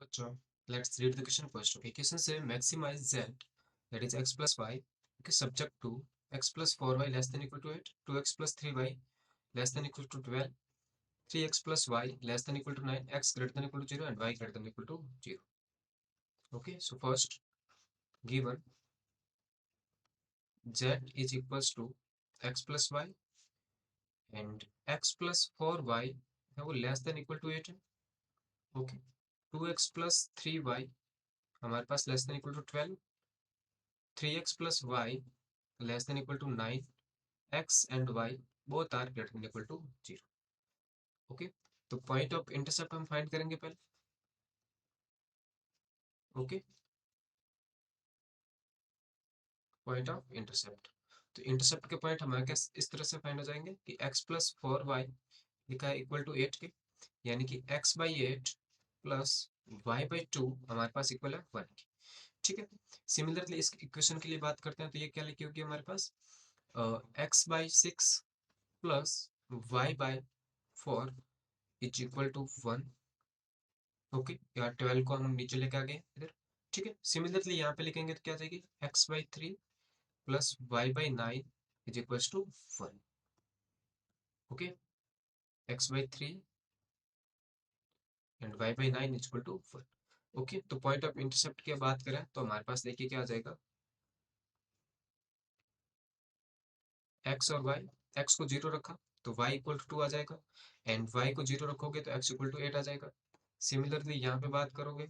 bachcho, let's read the question first. Okay, question say maximize z, that is x plus y, okay, subject to x plus 4y less than equal to 8, 2x plus 3y less than equal to 12, 3x plus y less than equal to 9, x greater than equal to 0 and y greater than equal to 0. Okay, so first given z is equals to x plus y and x plus 4y है वो less than equal to 8 है. Okay, 2x plus 3y हमारे पास less than equal to 12, 3x plus y less than equal to 9, x and y both are greater than equal to 0. Okay, तो point of intercept हम find करेंगे पहले. Okay, point of intercept. तो intercept के point हमारे पास इस तरह से फाइंड हो जाएंगे कि x प्लस 4y लिखा है इक्वल टू 8 के, यानी कि x by 8 plus y by 2 हमारे पास इक्वल है 1 के. ठीक है, सिमिलरली इस इक्वेशन के लिए बात करते हैं तो ये क्या लिखी होगी हमारे पास x by 6 plus y by 4 is equal to 1. Okay, यार 12 को हम नीचे लेके आ गए इधर. ठीक है, सिमिलरली यहाँ पे लिखेंगे तो क्या आ जाएगी x by 3 plus y by 9 is equals to 1. Okay, x by 3 and y by 9 is equal to 1. Okay, तो पॉइंट ऑफ इंटरसेप्ट की बात करें तो हमारे पास देखिए क्या आ जाएगा, x और y, x को 0 रखा तो y इक्वल टू 2 आ जाएगा एंड y को 0 रखोगे तो x इक्वल टू 8 आ जाएगा. सिमिलरली यहाँ पे बात करोगे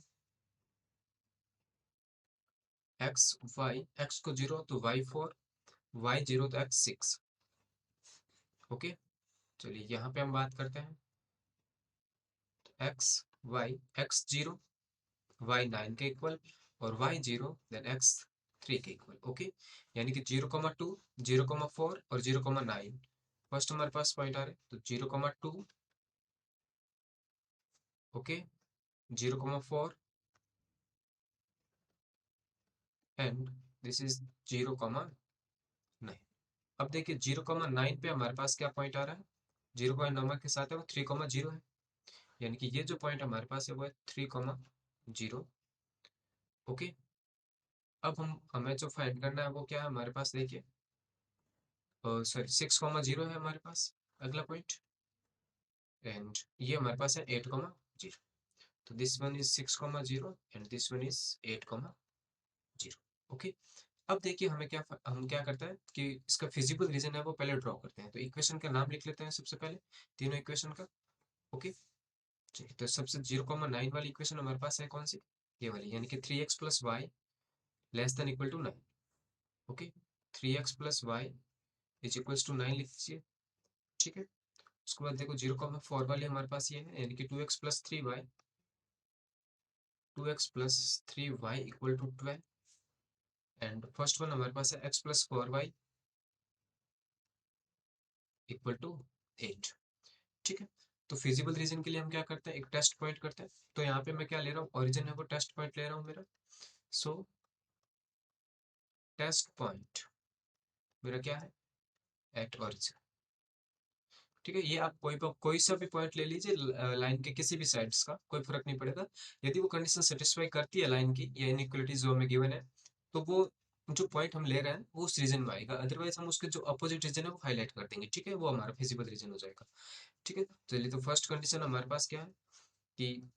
x को 0 तो y 4, y 0 तो x 6. ओके, चलिए यहाँ पे हम बात करते हैं x y, x 0 y 9 के इक्वल और y 0 देन x 3 के इक्वल. ओके, यानी कि 0,2, 0,4 और 0,9 फर्स्ट हमारे पास पॉइंट आ रहे हैं तो 0,2, ओके, 0,4 एंड दिस इज 0,9. अब देखिए 0,9 पे हमारे पास क्या पॉइंट आ रहा है, 0,9 के साथ है वो 3,0 है, यानी कि ये जो पॉइंट हमारे पास है वो है 3,0. ओके, अब हम हमें जो फाइंड करना है वो क्या है हमारे पास, देखिए सॉरी 6,0 है हमारे पास अगला पॉइंट एंड ये हमारे पास है 8,0. तो this one is 6,0 and this one is 8,0. Okay, अब देखिए हम क्या करते हैं कि इसका फिजिबल रीजन है वो पहले ड्रॉ करते हैं. तो इक्वेशन का नाम लिख लेते हैं सबसे पहले, तीनों इक्वेशन का. ओके, चलिए तो सबसे 0,9 वाली इक्वेशन हमारे पास है कौन सी, ये वाली, यानी कि 3x plus Y less than equal to 9. Okay, 3x plus Y is equals to 9 लिख दीजिए. ठीक है, उसके बाद देखो 0,4 वाली हमारे पास ये है, यानी कि 2x plus 3y, 2x plus 3y equal to 12 and first one हमारे पास है x plus 4y equal to 8. ठीक है, तो फिजिबल रीजन के लिए हम क्या करते हैं, एक टेस्ट पॉइंट करते हैं. तो यहाँ पे मैं क्या ले रहा हूँ, ओरिजिन है वो टेस्ट पॉइंट ले रहा हूँ मेरा. सो टेस्ट पॉइंट मेरा क्या है, एट ओरिजिन. ठीक है, ये आप कोई सा भी पॉइंट ले लीजिए लाइन के किसी भी साइड्स का, कोई फर्क नहीं पड़ेगा. यदि वो कंडीशन सेटिस्फाई करती है लाइन की या इनइक्वालिटी जो हमें गिवन है, तो वो जो पॉइंट हम ले रहे हैं वो उस रीजन में आएगा. अदरवाइज हम उसके जो अपोजिट रीजन है वो हाईलाइट कर देंगे. ठीक है, वो हमारा फिजिबल रीजन हो जाएगा. ठीक है, चलिए तो फर्स्ट कंडीशन हमारे पास क्या है कि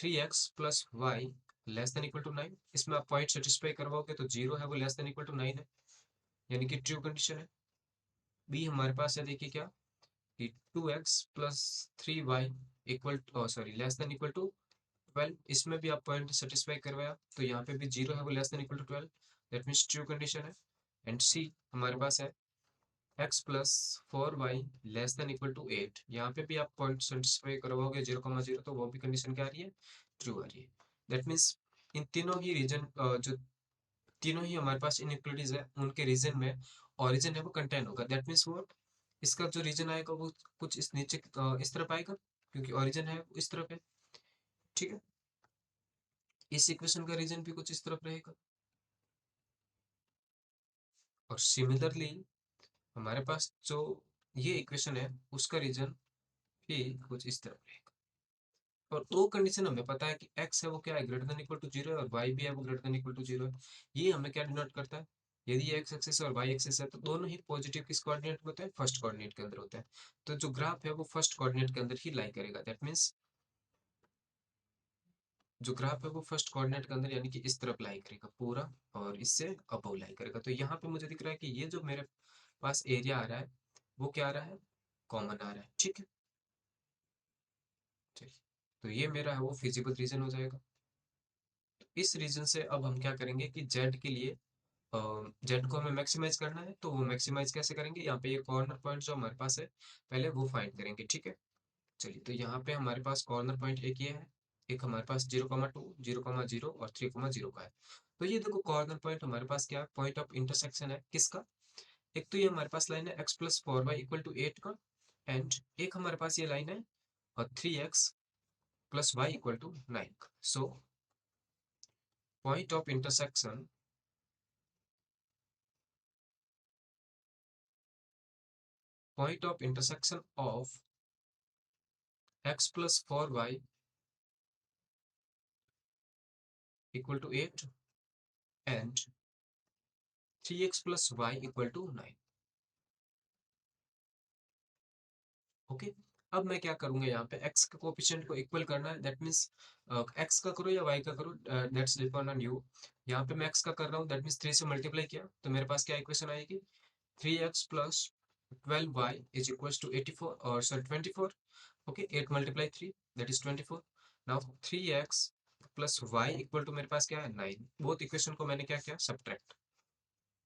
3x plus Y less than equal to 9. इसमें आप पॉइंट सेटिस्फाई करवाओगे तो 0 है वो लेस देन इक्वल टू 9 है, यानी कि ट्रू कंडीशन है. बी हमारे पास है, देखिए क्या कि 2x plus 3y equal sorry less than equal to 12. इसमें भी आप पॉइंट सेटिस्फाई करवाया तो यहाँ पे भी 0 है वो less than equal to 12, that means true condition है. एंड सी हमारे पास है x plus 4y less than equal to 8. यहाँ पे भी आप पॉइंट सेटिस्फाई करवाओगे 0,0 तो वो भी कंडीशन क्या आ रही है, ट्रू आ रही है. दैट मीन्स इन तीनों ही रीजन जो तीनों ही हमारे पास इनइक्वलिटीज है उनके रीजन में ओरिजिन है वो कंटेन होगा. दैट मीन्स व्हाट, इसका जो रीजन आएगा वो कुछ इस नीचे इस तरफ आएगा क्योंकि ओरिजिन है इस तरफ है. ठीक है, इस इक्वेशन का रीजन भी कुछ इस तरफ रहेगा और सिमिलरली हमारे पास जो ये इक्वेशन है उसका रीजन भी कुछ इस तरफ रहेगा. और दो कंडीशन हमें पता है कि x है वो क्या है, ग्रेटर देन इक्वल टू 0 है, और y भी है वो ग्रेटर देन इक्वल टू 0 है। ये हमें क्या डिनोट करता है, यदि ये x एक्सिस और y एक्सिस है तो दोनों ही पॉजिटिव किस कोऑर्डिनेट में होते हैं, फर्स्ट कोऑर्डिनेट के अंदर होते हैं। तो जो ग्राफ है वो फर्स्ट कोऑर्डिनेट के अंदर ही लाई करेगा। दैट मीन्स जो ग्राफ है वो फर्स्ट कोऑर्डिनेट के अंदर यानी कि इस तरफ लाई करेगा पूरा, और इससे अबव लाई करेगा। तो यहाँ पे मुझे दिख रहा है कि ये जो मेरे पास एरिया आ रहा है वो क्या आ रहा है, कॉमन आ रहा है। ठीक है, ठीक। तो ये मेरा है वो फिजिबल रीजन हो जाएगा। तो इस रीजन से अब हम क्या करेंगे कि जेड के लिए, जेड को हमें मैक्सिमाइज करना है, तो वो मैक्सिमाइज कैसे करेंगे, यहाँ पे ये कॉर्नर पॉइंट जो हमारे पास है पहले वो फाइंड करेंगे। ठीक है, चलिए तो यहाँ पे हमारे पास कॉर्नर पॉइंट एक ये है, एक हमारे पास 0,2, 0,0 और 3,0 का है। तो ये देखो कॉर्नर पॉइंट हमारे पास क्या है, पॉइंट ऑफ इंटरसेक्शन है किसका, एक तो ये हमारे पास लाइन है x plus 4y equal to 8 का, एंड एक हमारे पास ये लाइन है 3x plus Y equal to 9 का। So point of intersection, point of intersection of x plus 4y equal to 8 and 3x plus y equal to 9। Okay, अब मैं क्या करूंगा, यहाँ पे x के कोएफिशिएंट को इक्वल करना है। दैट मीन्स x का करो या y का करो, दैट्स डिपेंड ऑन यू। यहाँ पे मैं x का कर रहा हूँ, दैट मीन्स 3 से मल्टीप्लाई किया तो मेरे पास क्या इक्वेशन आएगी, 3x plus 12y is equals to 84 और sorry 24। Okay, 8 multiply 3 that is 24। Now 3x plus y equal to मेरे पास क्या है 9। बोथ इक्वेशन को मैंने क्या किया, सब्ट्रैक्ट।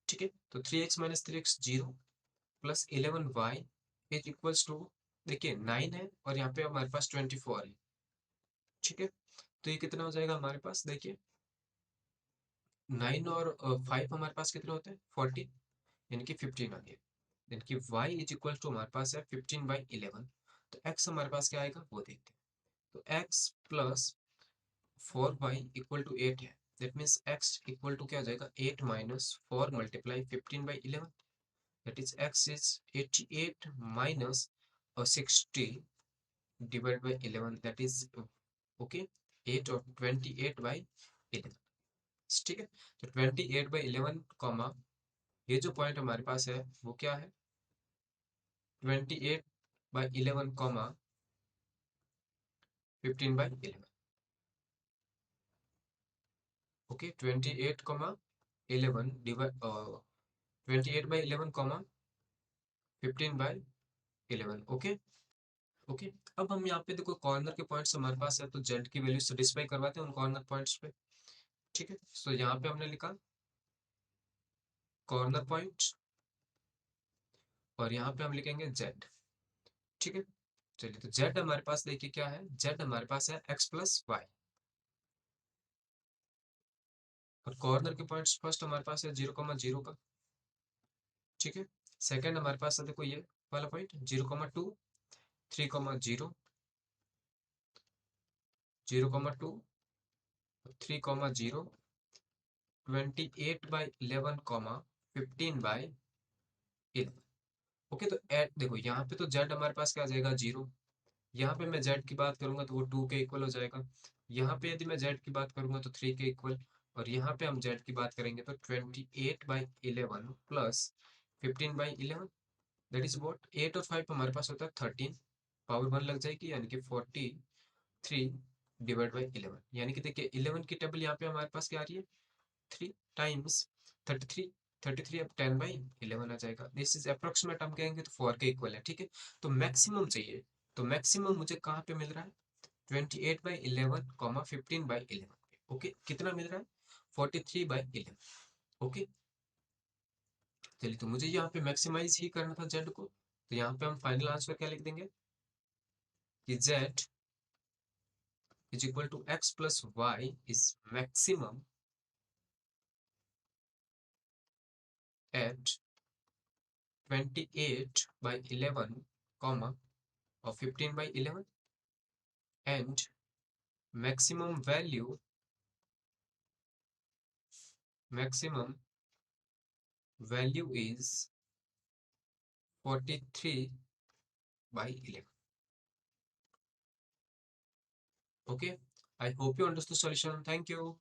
ठीक है, तो 3x minus 3x 0 plus 11y is equals to, देखिए 9 है और यहाँ पे हमारे पास 24 है। ठीक है, तो ये कितना हो जाएगा हमारे पास, देखिए 9 और 5 हमारे पास कितने होते हैं 14, यानी कि 15 आ गया। यानी कि y इज इक्वल टू हमारे पास है 15/11। तो x हमारे पास क्या आएगा वो देखते हैं। तो x plus 4y equal to 8 है, that means x equal to क्या हो जाएगा 8 minus 4 multiply 15/11, that is x is 88 minus 60 divided by 11, that is okay 8 और 28/11। ठीक है, तो 28/11 कॉमा ये जो पॉइंट हमारे पास है वो क्या है 28/11 comma 15/11। Okay, 28,11 divide 28/11 comma 15/11। Okay, okay. अब हम यहाँ पे देखो कॉर्नर के पॉइंट्स हमारे पास है तो जेड की वैल्यू सेटिस्फाई करवाते हैं उन कॉर्नर पॉइंट्स पे। ठीक है, तो यहाँ पे हमने लिखा कॉर्नर पॉइंट और यहाँ पे हम लिखेंगे जेड। ठीक है, चलिए तो जेड हमारे पास देखिए क्या है, जेड हमारे पास है एक्स प्लस वाई, और कॉर्नर के पॉइंट्स फर्स्ट हमारे पास है 0,0 का। ठीक है, सेकंड हमारे पास है देखो ये वाला पॉइंट 0,2, 3,0, 0,2, 3,0, 28/11 15/11। ओके, तो एट देखो यहाँ पे तो जेड हमारे पास क्या आ जाएगा 0, यहाँ पे मैं जेड की बात करूंगा तो वो 2 के इक्वल हो जाएगा, यहाँ पे यदि मैं जेड की बात करूंगा तो 3 के इक्वल, और यहाँ पे हम जेड की बात करेंगे तो 28/11 प्लस 15/11, दैट इज वॉट 8 और 5 हमारे पास होता है 13, पावर 1 लग जाएगी यानी कि 43/11। यानी कि देखिए 11 की टेबल यहाँ पे हमारे पास क्या आ रही है 3 टाइम्स 33, 33 अब 10/11 आ जाएगा। दिस इज अप्रोक्सीमेट, हम कहेंगे तो 4 के इक्वल है। ठीक है, तो मैक्सिमम चाहिए, तो मैक्सिमम मुझे कहाँ पे मिल रहा है 28/11 कॉमा 15/11 पे। ओके, कितना मिल रहा है 43/11। ओके, चलिए तो मुझे यहाँ पे मैक्सिमाइज ही करना था जेड को, तो यहाँ पे हम फाइनल आंसर क्या लिख देंगे कि Z is equal to X plus Y is maximum at 28/11 comma or 15/11, and maximum value is 43/11। Okay, I hope you understood the solution. Thank you.